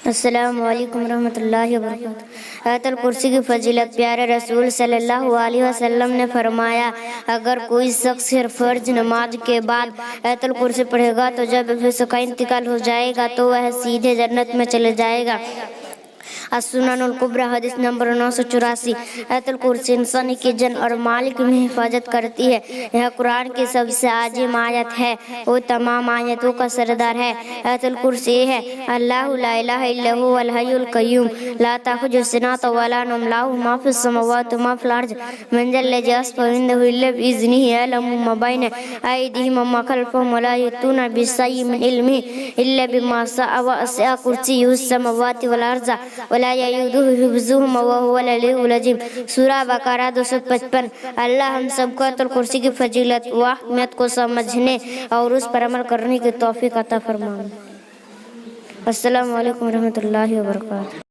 السلام علیکم ورحمۃ اللہ وبرکاتہ۔ آیت الکرسی کی فضیلت۔ پیارے رسول صلی اللہ علیہ وسلم نے فرمایا، اگر کوئی شخص فرض نماز کے بعد آیت الکرسی پڑھے گا تو جب اس کا انتقال ہو جائے گا تو وہ سیدھے جنت میں چلے جائے گا۔ السنن الکبریٰ حدیث نمبر 984۔ آیت الکرسی انسانی کی جان اور مال کی حفاظت کرتی ہے۔ یہ قرآن کی سب سے عظیم آیت ہے، وہ تمام آیتوں کا سردار ہے۔ آیت الکرسی ہے، اللہ لا الہ الا هو الحی القیوم لا تأخذہ سنۃ ولا نوم لہ ما فی السماوات وما فی الارض من ذا الذی یشفع عنده الا بإذنہ یعلم ما بین ایدیہم وما خلفہم ولا یحیطون بشیء من علمہ الا بما شاء وسع کرسیہ السماوات والارض ولا یئودہ حفظہما وہو العلی العظیم۔ سورہ بقرہ 255۔ اللہ ہم سب کو آیت الکرسی کی فضیلت و اہمیت کو سمجھنے اور اس پر عمل کرنے کی توفیق عطا فرمائے۔ السلام علیکم ورحمۃ اللہ وبرکاتہ۔